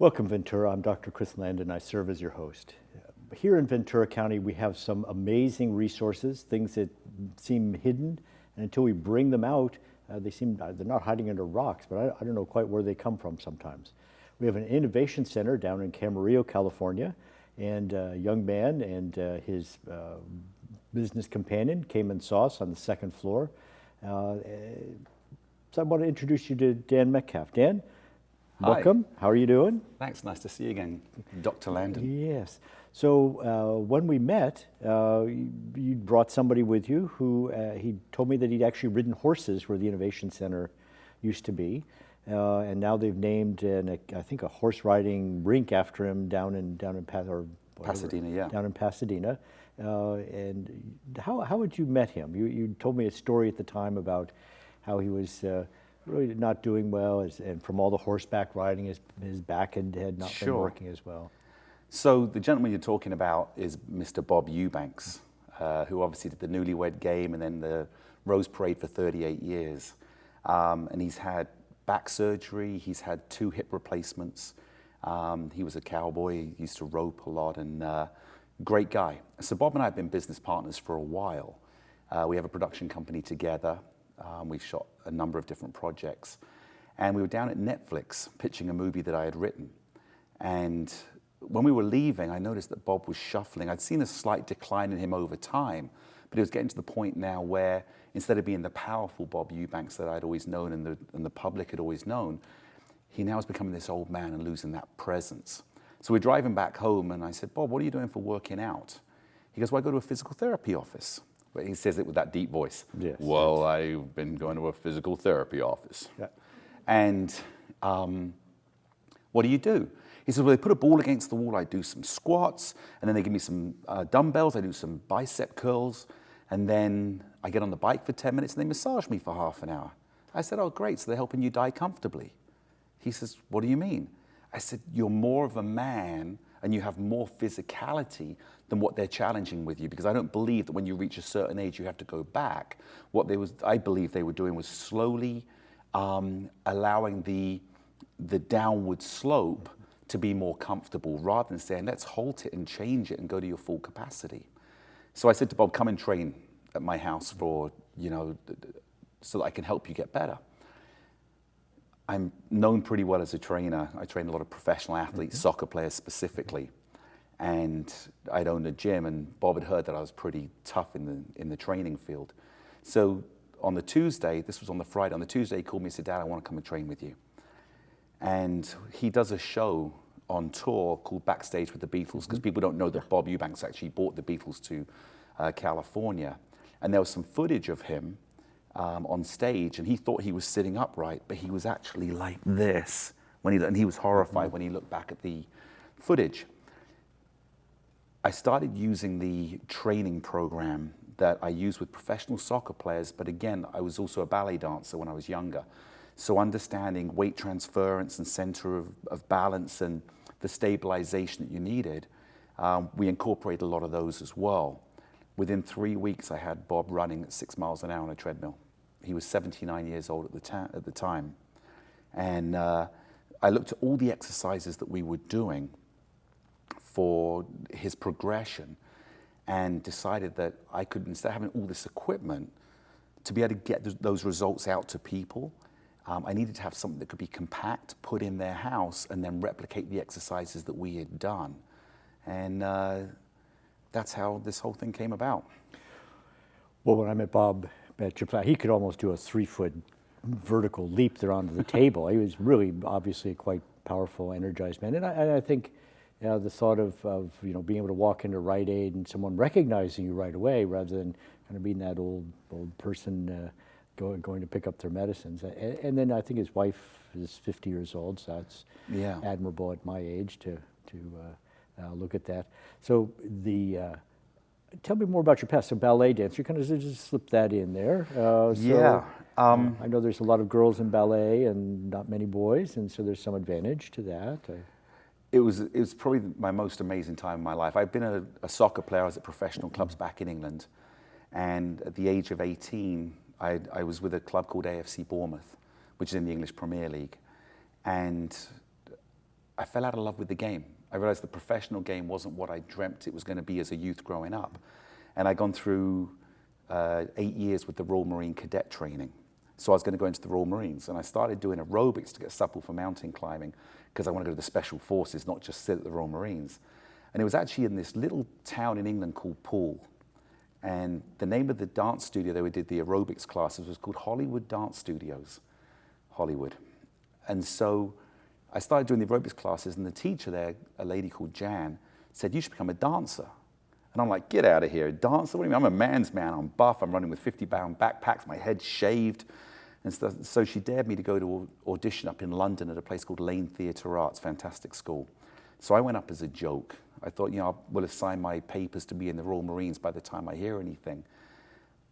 Welcome, Ventura. I'm Dr. Chris Landon. I serve as your host. Here in Ventura County, we have some amazing resources, things that seem hidden, and until we bring them out, they're not hiding under rocks, but I don't know quite where they come from sometimes. We have an innovation center down in Camarillo, California, and a young man and his business companion came and saw us on the second floor. So I want to introduce you to Dan Metcalfe. Dan, welcome. How are you doing? Thanks. Nice to see you again, Dr. Landon. Yes. So when we met, you brought somebody with you who he told me that he'd actually ridden horses where the Innovation Center used to be, and now they've named I think a horse riding rink after him down in Pasadena. Yeah. Down in Pasadena. And how had you met him? You told me a story at the time about how he was really not doing well, and from all the horseback riding, his back had not been working as well. So the gentleman you're talking about is Mr. Bob Eubanks, who obviously did the Newlywed Game and then the Rose Parade for 38 years. And he's had back surgery, he's had 2 hip replacements. He was a cowboy, he used to rope a lot, and great guy. So Bob and I have been business partners for a while. We have a production company together. We've shot a number of different projects. And we were down at Netflix pitching a movie that I had written. And when we were leaving, I noticed that Bob was shuffling. I'd seen a slight decline in him over time, but he was getting to the point now where instead of being the powerful Bob Eubanks that I'd always known and the public had always known, he now is becoming this old man and losing that presence. So we're driving back home, and I said, Bob, what are you doing for working out? He goes, well, I go to a physical therapy office. But he says it with that deep voice. Yes. Well, I've been going to a physical therapy office. Yeah. And what do you do? He says, well, they put a ball against the wall, I do some squats, and then they give me some dumbbells, I do some bicep curls, and then I get on the bike for 10 minutes and they massage me for half an hour. I said, oh, great, so they're helping you die comfortably. He says, what do you mean? I said, you're more of a man and you have more physicality than what they're challenging with you, because I don't believe that when you reach a certain age you have to go back. I believe they were doing was slowly allowing the downward slope to be more comfortable, rather than saying, let's halt it and change it and go to your full capacity. So I said to Bob, come and train at my house for, so that I can help you get better. I'm known pretty well as a trainer. I train a lot of professional athletes, soccer players specifically. And I'd owned a gym, and Bob had heard that I was pretty tough in the training field. So on the Tuesday, this was on the Friday, on the Tuesday he called me and said, Dad, I want to come and train with you. And he does a show on tour called Backstage with the Beatles, because people don't know that Bob Eubanks actually brought the Beatles to California. And there was some footage of him on stage, and he thought he was sitting upright, but he was actually like this, and he was horrified when he looked back at the footage. I started using the training program that I use with professional soccer players, but again, I was also a ballet dancer when I was younger. So understanding weight transference and center of balance and the stabilization that you needed, we incorporated a lot of those as well. Within 3 weeks, I had Bob running at 6 miles an hour on a treadmill. He was 79 years old at the time. And I looked at all the exercises that we were doing for his progression and decided that I could, instead of having all this equipment, to be able to get those results out to people, I needed to have something that could be compact, put in their house, and then replicate the exercises that we had done. And that's how this whole thing came about. Well, when I met Bob at your place, he could almost do a 3-foot vertical leap there onto the table. He was really obviously a quite powerful, energized man. And I think the thought of being able to walk into Rite Aid and someone recognizing you right away, rather than kind of being that old person going to pick up their medicines. And then I think his wife is 50 years old, so that's admirable at my age to look at that. So tell me more about your past. So ballet dancer, you kind of just slipped that in there. I know there's a lot of girls in ballet and not many boys, and so there's some advantage to that. It was probably my most amazing time in my life. I've been a soccer player. I was at professional clubs back in England. And at the age of 18, I was with a club called AFC Bournemouth, which is in the English Premier League. And I fell out of love with the game. I realized the professional game wasn't what I dreamt it was going to be as a youth growing up. And I'd gone through 8 years with the Royal Marine Cadet training. So I was going to go into the Royal Marines. And I started doing aerobics to get supple for mountain climbing because I want to go to the Special Forces, not just sit at the Royal Marines. And it was actually in this little town in England called Poole. And the name of the dance studio that we did the aerobics classes was called Hollywood Dance Studios, Hollywood. And so I started doing the aerobics classes, and the teacher there, a lady called Jan, said, "You should become a dancer." And I'm like, "Get out of here, a dancer? What do you mean? I'm a man's man, I'm buff, I'm running with 50-pound backpacks, my head's shaved." And so she dared me to go to audition up in London at a place called Lane Theatre Arts, fantastic school. So I went up as a joke. I thought, I will have signed my papers to be in the Royal Marines by the time I hear anything.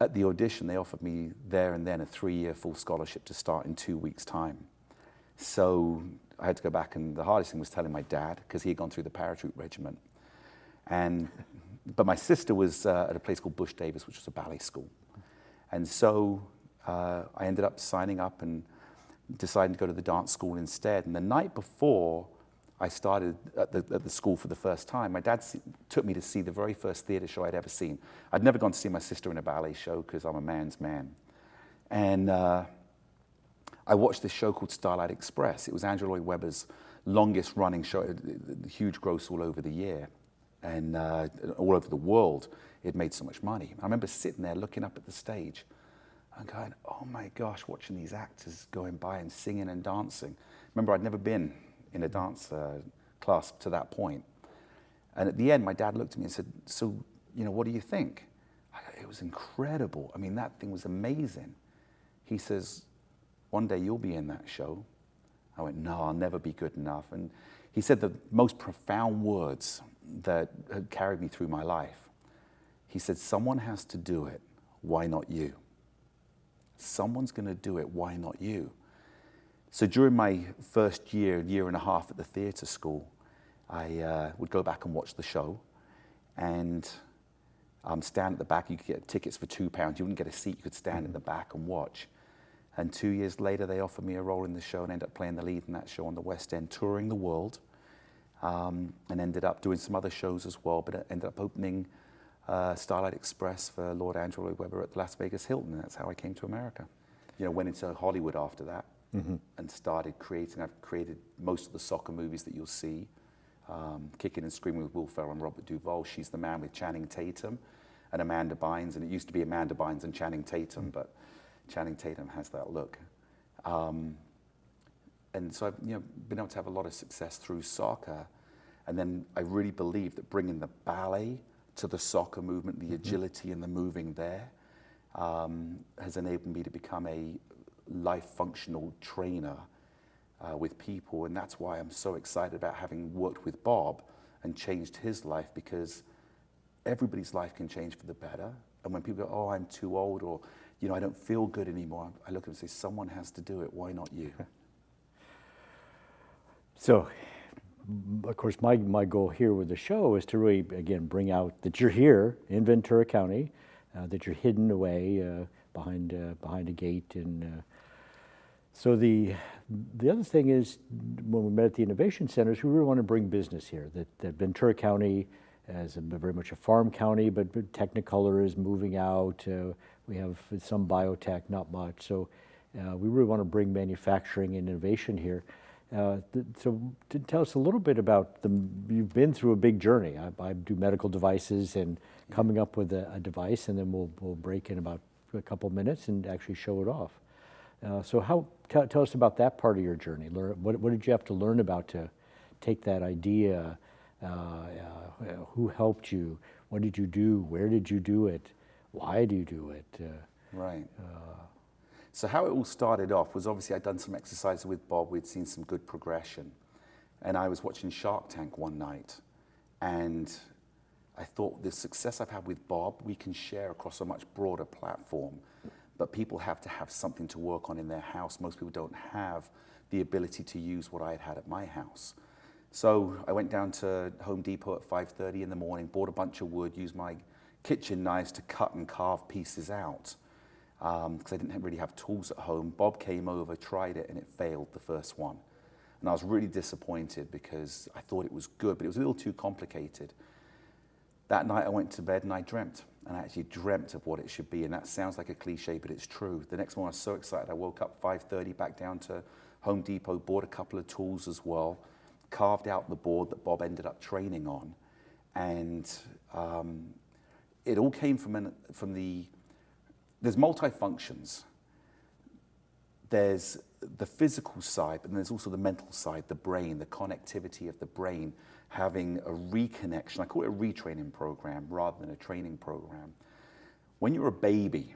At the audition, they offered me there and then a 3-year full scholarship to start in 2 weeks' time. So I had to go back, and the hardest thing was telling my dad, because he had gone through the paratroop regiment. But my sister was at a place called Bush Davis, which was a ballet school. And so I ended up signing up and deciding to go to the dance school instead. And the night before I started at the school for the first time, my dad took me to see the very first theater show I'd ever seen. I'd never gone to see my sister in a ballet show because I'm a man's man. And I watched this show called Starlight Express. It was Andrew Lloyd Webber's longest running show, huge gross all over the year and all over the world. It made so much money. I remember sitting there looking up at the stage and going, "Oh my gosh," watching these actors going by and singing and dancing. Remember, I'd never been in a dance class to that point. And at the end, my dad looked at me and said, "So, what do you think?" It was incredible. I mean, that thing was amazing. He says, "One day you'll be in that show." I went, "No, I'll never be good enough." And he said the most profound words that had carried me through my life. He said, "Someone has to do it. Why not you? Someone's going to do it. Why not you?" So during my first year and a half at the theatre school, I would go back and watch the show and stand at the back. You could get tickets for £2. You wouldn't get a seat. You could stand in the back and watch. And 2 years later, they offered me a role in the show and ended up playing the lead in that show on the West End, touring the world, and ended up doing some other shows as well, but ended up opening Starlight Express for Lord Andrew Lloyd Webber at the Las Vegas Hilton, and that's how I came to America. Went into Hollywood after that. Mm-hmm. And started creating. I've created most of the soccer movies that you'll see. Kicking and Screaming with Will Ferrell and Robert Duvall. She's the Man with Channing Tatum and Amanda Bynes. And it used to be Amanda Bynes and Channing Tatum, but Channing Tatum has that look. And so I've been able to have a lot of success through soccer. And then I really believe that bringing the ballet to the soccer movement, the agility and the moving there, has enabled me to become a life functional trainer with people, and that's why I'm so excited about having worked with Bob and changed his life, because everybody's life can change for the better. And when people go, "Oh, I'm too old," or "I don't feel good anymore," I look at them and say, "Someone has to do it. Why not you?" So, of course, my goal here with the show is to really, again, bring out that you're here in Ventura County, that you're hidden away behind a gate. And so the other thing is, when we met at the Innovation Centers, we really want to bring business here. That Ventura County is very much a farm county, but Technicolor is moving out. We have some biotech, not much. So we really want to bring manufacturing and innovation here. So tell us a little bit about you've been through a big journey. I do medical devices and coming up with a device, and then we'll break in about a couple minutes and actually show it off. So tell us about that part of your journey. What did you have to learn about to take that idea? Who helped you? What did you do? Where did you do it? Why do you do it? Right. So how it all started off was, obviously I'd done some exercises with Bob. We'd seen some good progression. And I was watching Shark Tank one night, and I thought, the success I've had with Bob, we can share across a much broader platform. But people have to have something to work on in their house. Most people don't have the ability to use what I had at my house. So I went down to Home Depot at 5:30 in the morning, bought a bunch of wood, used my kitchen knives to cut and carve pieces out, because I didn't really have tools at home. Bob came over, tried it, and it failed, the first one. And I was really disappointed because I thought it was good, but it was a little too complicated. That night I went to bed and I dreamt, and I actually dreamt of what it should be. And that sounds like a cliche, but it's true. The next morning I was so excited. I woke up 5:30, back down to Home Depot, bought a couple of tools as well, carved out the board that Bob ended up training on. And it all came from there's multi-functions. There's the physical side, but there's also the mental side, the brain, the connectivity of the brain, having a reconnection. I call it a retraining program rather than a training program. When you're a baby,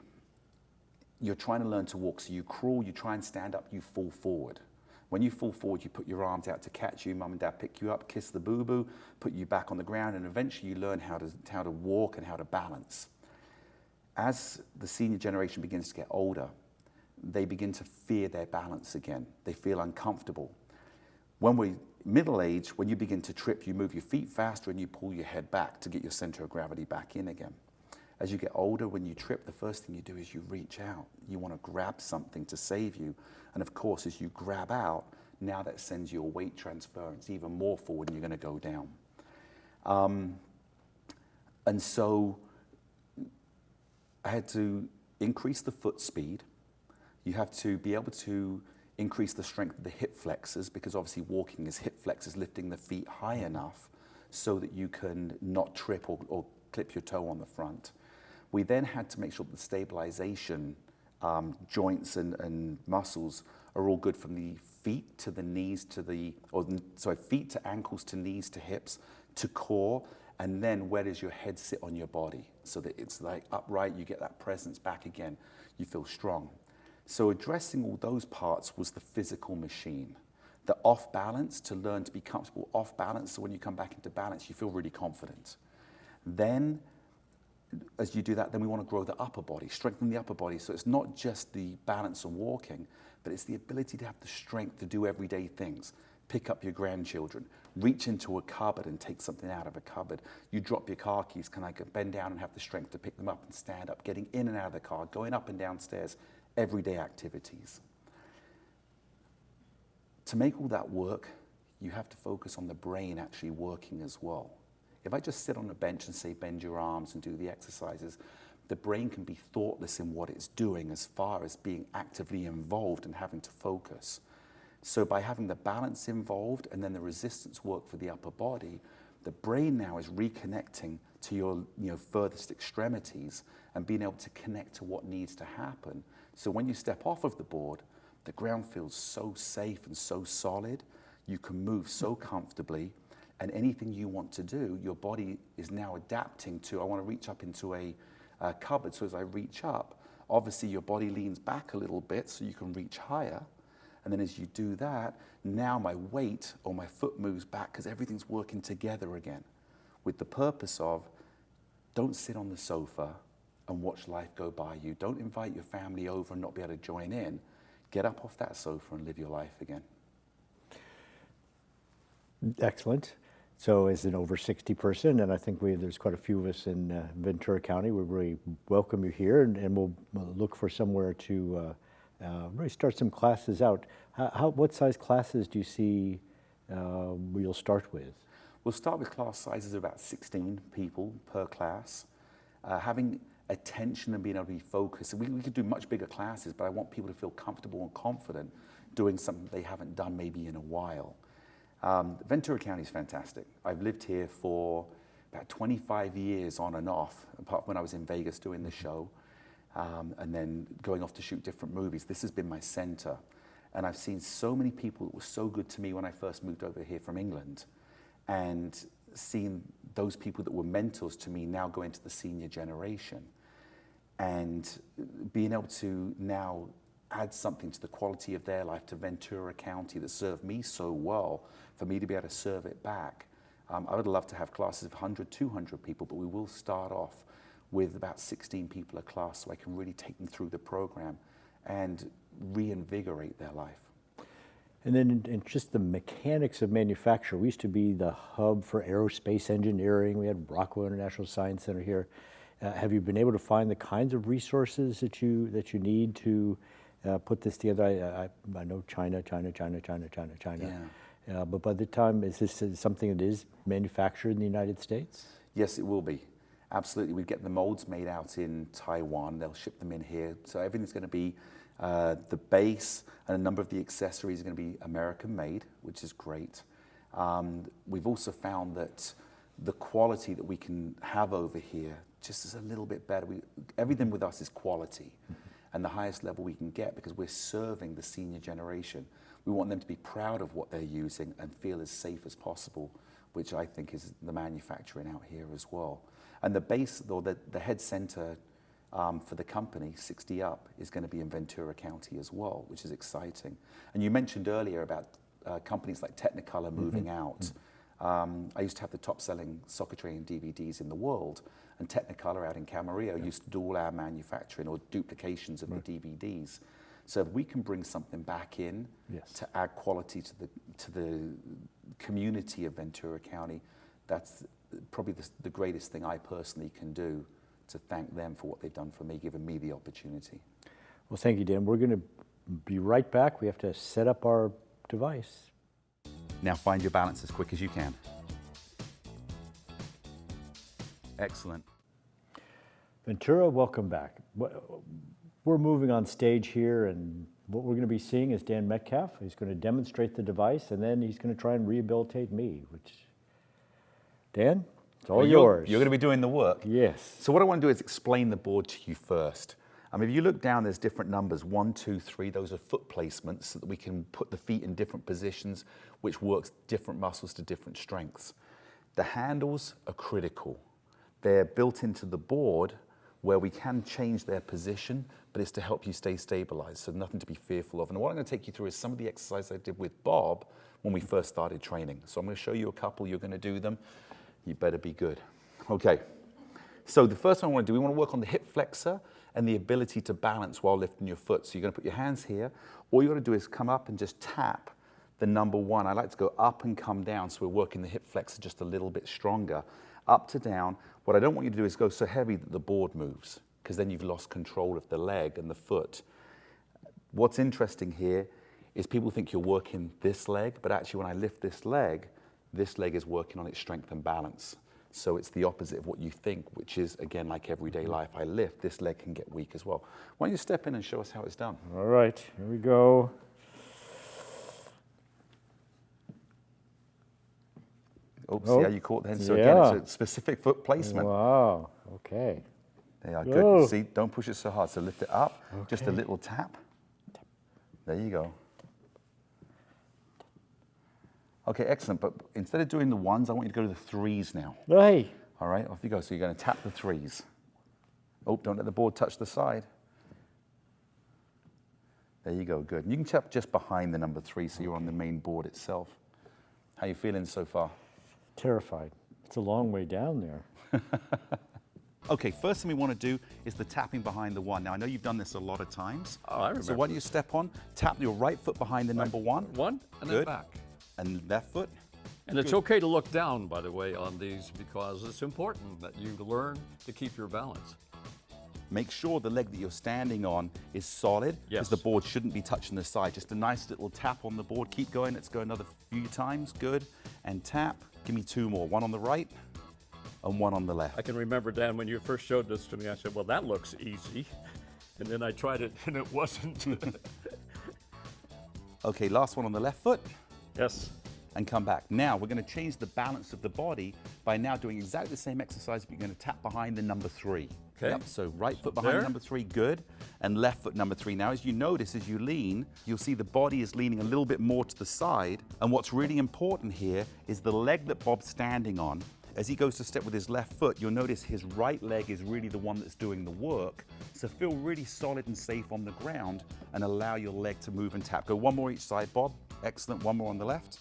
you're trying to learn to walk, so you crawl, you try and stand up, you fall forward. When you fall forward, you put your arms out to catch you, mum and dad pick you up, kiss the boo-boo, put you back on the ground, and eventually you learn how to walk and how to balance. As the senior generation begins to get older, they begin to fear their balance again. They feel uncomfortable. When we're middle-aged, when you begin to trip, you move your feet faster and you pull your head back to get your center of gravity back in again. As you get older, when you trip, the first thing you do is you reach out. You want to grab something to save you. And of course, as you grab out, now that sends your weight transference even more forward and you're going to go down. And so I had to increase the foot speed. You have to be able to increase the strength of the hip flexors, because obviously walking is hip flexors, lifting the feet high enough so that you can not trip or clip your toe on the front. We then had to make sure that the stabilization joints and muscles are all good from the feet to the knees feet to ankles to knees to hips to core, and then where does your head sit on your body so that it's like upright, you get that presence back again, you feel strong. So addressing all those parts was the physical machine. The off balance, to learn to be comfortable off balance, so when you come back into balance, you feel really confident. Then, as you do that, then we want to grow the upper body, strengthen the upper body. So it's not just the balance and walking, but it's the ability to have the strength to do everyday things. Pick up your grandchildren, reach into a cupboard and take something out of a cupboard. You drop your car keys, can I bend down and have the strength to pick them up and stand up, getting in and out of the car, going up and down stairs, everyday activities. To make all that work, you have to focus on the brain actually working as well. If I just sit on a bench and say bend your arms and do the exercises, the brain can be thoughtless in what it's doing as far as being actively involved and having to focus. So by having the balance involved and then the resistance work for the upper body, the brain now is reconnecting to your furthest extremities and being able to connect to what needs to happen. So when you step off of the board, the ground feels so safe and so solid. You can move so comfortably, and anything you want to do, your body is now adapting to. I want to reach up into a cupboard, so as I reach up, obviously your body leans back a little bit so you can reach higher. And then as you do that, now my weight or my foot moves back because everything's working together again, with the purpose of, don't sit on the sofa and watch life go by you. Don't invite your family over and not be able to join in. Get up off that sofa and live your life again. Excellent. So as an over 60 person, and I think there's quite a few of us in Ventura County, we really welcome you here, and we'll look for somewhere to really start some classes out. What size classes do you see you'll start with? We'll start with class sizes of about 16 people per class. Having attention and being able to be focused. We could do much bigger classes, but I want people to feel comfortable and confident doing something they haven't done maybe in a while. Ventura County is fantastic. I've lived here for about 25 years on and off, apart from when I was in Vegas doing the show, and then going off to shoot different movies. This has been my center. And I've seen so many people that were so good to me when I first moved over here from England, and seen those people that were mentors to me now go into the senior generation. And being able to now add something to the quality of their life, to Ventura County that served me so well, for me to be able to serve it back. I would love to have classes of 100, 200 people, but we will start off with about 16 people a class so I can really take them through the program and reinvigorate their life. And then in just the mechanics of manufacture, we used to be the hub for aerospace engineering. We had Rockwell International Science Center here. Have you been able to find the kinds of resources that you need to put this together? I know China. But by the time, is this something that is manufactured in the United States? Yes, it will be. Absolutely. We get the molds made out in Taiwan. They'll ship them in here. So everything's going to be, the base and a number of the accessories are going to be American made, which is great. We've also found that the quality that we can have over here just is a little bit better. Everything with us is quality and the highest level we can get, because we're serving the senior generation. We want them to be proud of what they're using and feel as safe as possible, which I think is the manufacturing out here as well. And the base, or the head center for the company, 60 Up, is going to be in Ventura County as well, which is exciting. And you mentioned earlier about companies like Technicolor moving out. I used to have the top-selling soccer training DVDs in the world, and Technicolor out in Camarillo used to do all our manufacturing or duplications of the DVDs. So if we can bring something back in to add quality to the community of Ventura County, that's probably the greatest thing I personally can do to thank them for what they've done for me, giving me the opportunity. Well, thank you, Dan. We're going to be right back. We have to set up our device. Now find your balance as quick as you can. Excellent. Ventura, welcome back. We're moving on stage here, and what we're going to be seeing is Dan Metcalfe. He's going to demonstrate the device, and then he's going to try and rehabilitate me, which, Dan, it's all yours. You're going to be doing the work. Yes. So what I want to do is explain the board to you first. If you look down, there's different numbers, 1, 2, 3. Those are foot placements so that we can put the feet in different positions, which works different muscles to different strengths. The handles are critical. They're built into the board where we can change their position, but it's to help you stay stabilized, so nothing to be fearful of. And what I'm going to take you through is some of the exercises I did with Bob when we first started training. So I'm going to show you a couple. You're going to do them. You better be good. Okay. So the first one I want to do, we want to work on the hip flexor and the ability to balance while lifting your foot. So you're going to put your hands here. All you got to do is come up and just tap the number 1. I like to go up and come down, so we're working the hip flexor just a little bit stronger. Up to down. What I don't want you to do is go so heavy that the board moves, because then you've lost control of the leg and the foot. What's interesting here is people think you're working this leg, but actually when I lift this leg is working on its strength and balance. So it's the opposite of what you think, which is, again, like everyday life. I lift, this leg can get weak as well. Why don't you step in and show us how it's done? All right, here we go. Oh, see how you caught the hand? So again, it's a specific foot placement. Wow, okay. They are good. See, don't push it so hard. So lift it up, just a little tap. There you go. Okay, excellent. But instead of doing the 1s, I want you to go to the 3s now. Hey. All right, off you go. So you're going to tap the 3s. Oh, don't let the board touch the side. There you go, good. And you can tap just behind the number 3 so you're on the main board itself. How you feeling so far? Terrified. It's a long way down there. Okay, first thing we want to do is the tapping behind the 1. Now, I know you've done this a lot of times. Oh, I remember. So why don't you step on, tap your right foot behind the number 1. 1, and Good. then back. And left foot. And it's okay to look down, by the way, on these, because it's important that you learn to keep your balance. Make sure the leg that you're standing on is solid, because Yes. the board shouldn't be touching the side. Just a nice little tap on the board. Keep going. Let's go another few times. Good. And tap. Give me 2 more. 1 on the right and 1 on the left. I can remember, Dan, when you first showed this to me, I said, well, that looks easy. And then I tried it, and it wasn't. Okay, last one on the left foot. Yes. And come back. Now we're going to change the balance of the body by now doing exactly the same exercise, but you're going to tap behind the number 3. Okay. Yep, so right foot behind the number 3, good, and left foot number 3. Now as you notice, as you lean, you'll see the body is leaning a little bit more to the side, and what's really important here is the leg that Bob's standing on. As he goes to step with his left foot, you'll notice his right leg is really the one that's doing the work. So feel really solid and safe on the ground and allow your leg to move and tap. Go 1 more each side, Bob. Excellent. 1 more on the left.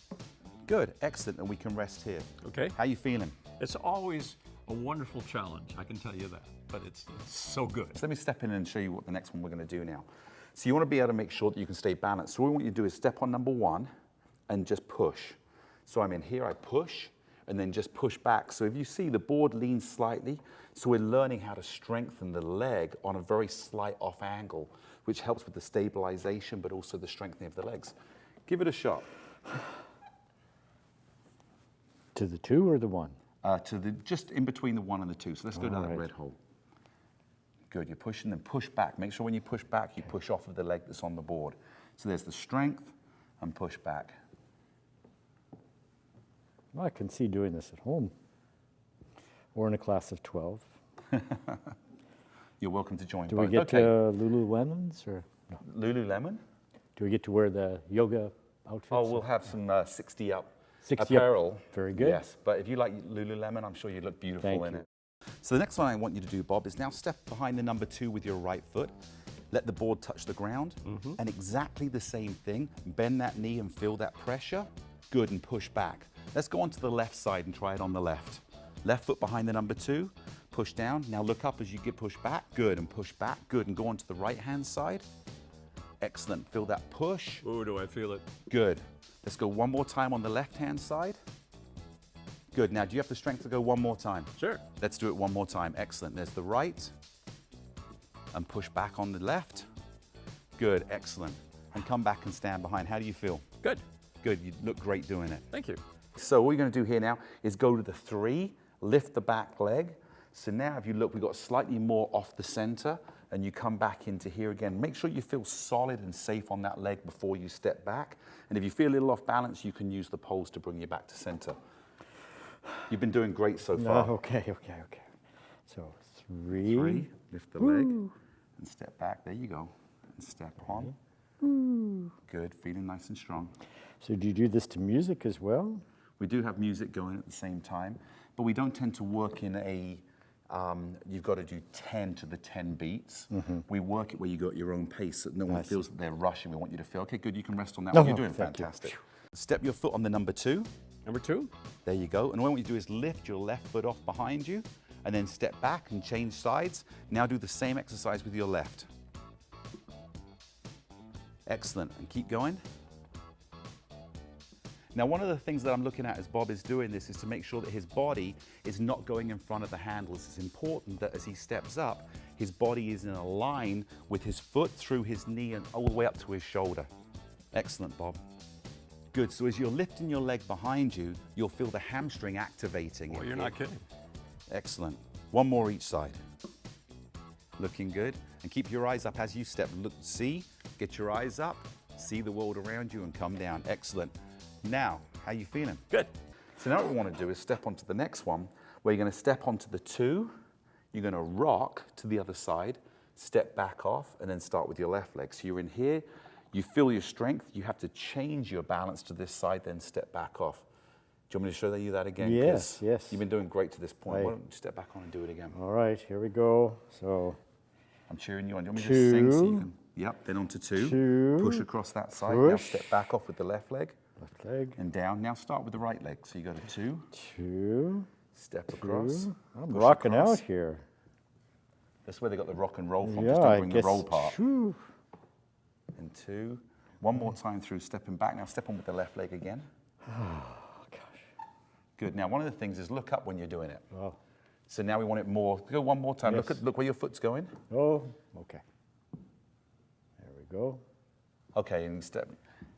Good, excellent, and we can rest here. Okay. How you feeling? It's always a wonderful challenge, I can tell you that, but it's so good. So let me step in and show you what the next one we're going to do now. So you want to be able to make sure that you can stay balanced. So what we want you to do is step on number 1 and just push. So I'm in here, I push, and then just push back. So if you see, the board leans slightly, so we're learning how to strengthen the leg on a very slight off angle, which helps with the stabilization, but also the strengthening of the legs. Give it a shot. To the 2 or the 1? Just in between the 1 and the 2. So let's go to that right. red hole. Good, you're pushing, then push back. Make sure when you push back, you push off of the leg that's on the board. So there's the strength and push back. Well, I can see doing this at home or in a class of 12. You're welcome to join. Do we both. get Okay. Lululemons or no? Lululemon? Do we get to wear the yoga outfits? Oh, we'll have some 60 up 60 up. apparel. Very good. Yes, but if you like Lululemon, I'm sure you'd look beautiful Thank in you. it. So the next one I want you to do, Bob, is now step behind the number 2 with your right foot. Let the board touch the ground. And exactly the same thing. Bend that knee and feel that pressure. Good, and push back. Let's go on to the left side and try it on the left. Left foot behind the number 2. Push down. Now look up as you get pushed back. Good, and push back. Good, and go on to the right-hand side. Excellent. Feel that push. Oh, do I feel it? Good. Let's go one more time on the left-hand side. Good. Now, do you have the strength to go one more time? Sure. Let's do it one more time. Excellent. There's the right. And push back on the left. Good. Excellent. And come back and stand behind. How do you feel? Good. Good. You look great doing it. Thank you. So what we're going to do here now is go to the 3, lift the back leg. So now if you look, we've got slightly more off the center, and you come back into here again. Make sure you feel solid and safe on that leg before you step back. And if you feel a little off balance, you can use the poles to bring you back to center. You've been doing great so far. Okay. So 3. 3, lift the leg, and step back. There you go. And step on. Good, feeling nice and strong. So do you do this to music as well? We do have music going at the same time, but we don't tend to work in a, you've got to do 10 to the 10 beats. We work it where you go at your own pace, so no one feels that they're rushing. We want you to feel, okay, good, you can rest on that one. You're doing thank you. fantastic. Step your foot on the number 2. Number 2. There you go. And what you do is lift your left foot off behind you, and then step back and change sides. Now do the same exercise with your left. Excellent, and keep going. Now, one of the things that I'm looking at as Bob is doing this is to make sure that his body is not going in front of the handles. It's important that as he steps up, his body is in a line with his foot through his knee and all the way up to his shoulder. Excellent, Bob. Good, so as you're lifting your leg behind you, you'll feel the hamstring activating. Well, you're not kidding. Excellent. One more each side. Looking good. And keep your eyes up as you step. Look, see, get your eyes up, see the world around you and come down. Excellent. Now, how you feeling? Good. So now what we want to do is step onto the next one, where you're going to step onto the 2, you're going to rock to the other side, step back off, and then start with your left leg. So you're in here, you feel your strength, you have to change your balance to this side, then step back off. Do you want me to show you that again? Yes, 'Cause yes. You've been doing great to this point. Right. Why don't you step back on and do it again? All right, here we go. So I'm cheering you on. Do you want me to sing so you 2. can... Yep, then onto 2. 2. Push across that side. Now Push. step back off with the left leg left leg. and down. Now start with the right leg. So you go to 2, 2. step across. 2. I'm push rocking across. out here. That's where they got the rock and roll from. Yeah, Just I don't bring the guess. roll part. Whew. And 2. One more time through stepping back. Now step on with the left leg again. Oh gosh. Good. Now one of the things is look up when you're doing it. Oh. So now we want it more. Go one more time. Yes. Look where your foot's going. Oh. Okay. There we go. Okay, and step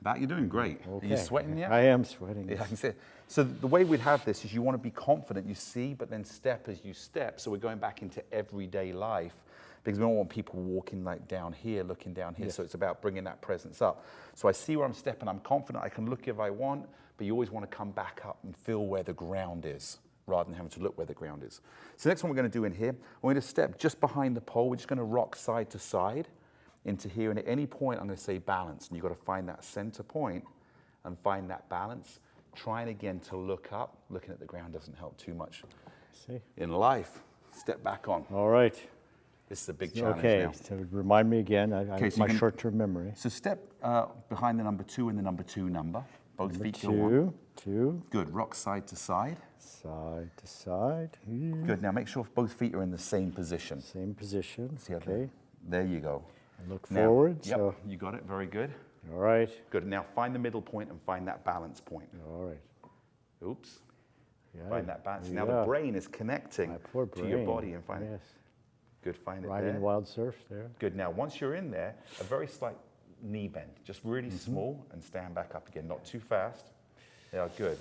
back. You're doing great. Okay. Are you sweating yet? I am sweating. Yeah, I can see it. So the way we'd have this is you want to be confident, you see, but then step as you step. So we're going back into everyday life because we don't want people walking like down here, looking down here. So it's about bringing that presence up. So I see where I'm stepping. I'm confident. I can look if I want, but you always want to come back up and feel where the ground is rather than having to look where the ground is. So next one we're going to do in here, we're going to step just behind the pole. We're just going to rock side to side into here. And at any point, I'm going to say balance. And you've got to find that center point and find that balance. Trying again to look up. Looking at the ground doesn't help too much. See. In life, step back on. All right. This is a big challenge Okay. now. So remind me again. Okay, so my you can- short-term memory. So step behind the number 2 and the number 2 number. Both Number feet go on. 2. 2. Good. Rock side to side. Side to side. Good. Now make sure both feet are in the same position. Same position. See how Okay. There you go. And look Now- forward. Yep, So, you got it. Very good. all right. Good. Now find the middle point and find that balance point. All right. Oops. Yeah, Find that balance. Now yeah. the brain is connecting My poor to your brain. body and find Yes. Good, find it Riding there. wild surf there. Good. Now, once you're in there, a very slight knee bend, just really small, and stand back up again. Not too fast. They are good.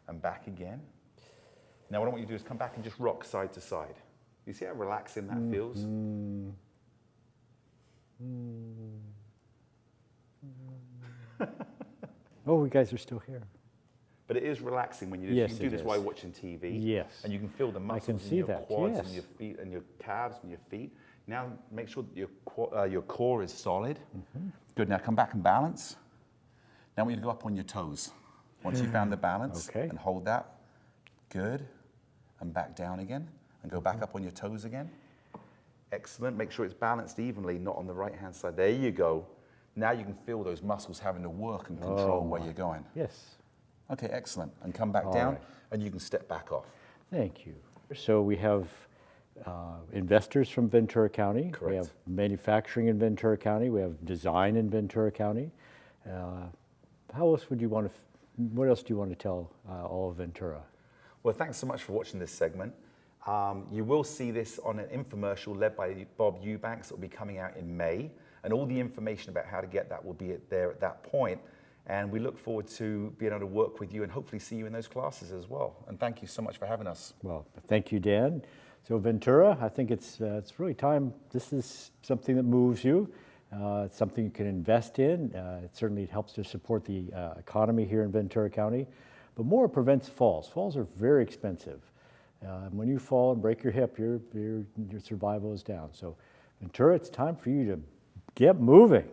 And back again. Now, what I want you to do is come back and just rock side to side. You see how relaxing that feels? Oh, you guys are still here. But it is relaxing when you, Yes, you can do it this is. while you're watching TV. Yes. And you can feel the I muscles can in see your that, quads yes. and your feet and your calves and your feet. Now make sure that your core is solid. Good. Now come back and balance. Now I want you to go up on your toes. Once you found the balance, Okay. and hold that. Good. And back down again. And go back up on your toes again. Excellent. Make sure it's balanced evenly, not on the right-hand side. There you go. Now you can feel those muscles having to work and control where you're going. Yes. Okay, excellent. And come back All down, right. and you can step back off. Thank you. So we have investors from Ventura County. Correct. We have manufacturing in Ventura County. We have design in Ventura County. How else would you want to, what else do you want to tell all of Ventura? Well, thanks so much for watching this segment. You will see this on an infomercial led by Bob Eubanks that will be coming out in May. And all the information about how to get that will be there at that point. And we look forward to being able to work with you and hopefully see you in those classes as well. And thank you so much for having us. Well, thank you, Dan. So Ventura, I think it's really time. This is something that moves you. It's something you can invest in. It certainly helps to support the economy here in Ventura County. But more, it prevents falls. Falls are very expensive. When you fall and break your hip, your survival is down. So Ventura, it's time for you to get moving.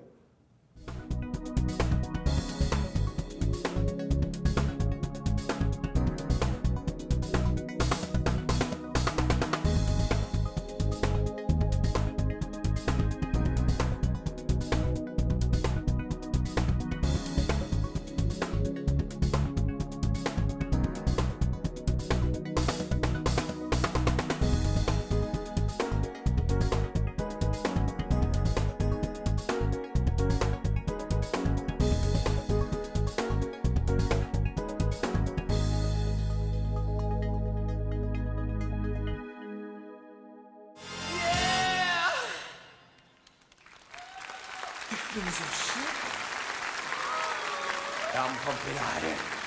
I'm pumping iron.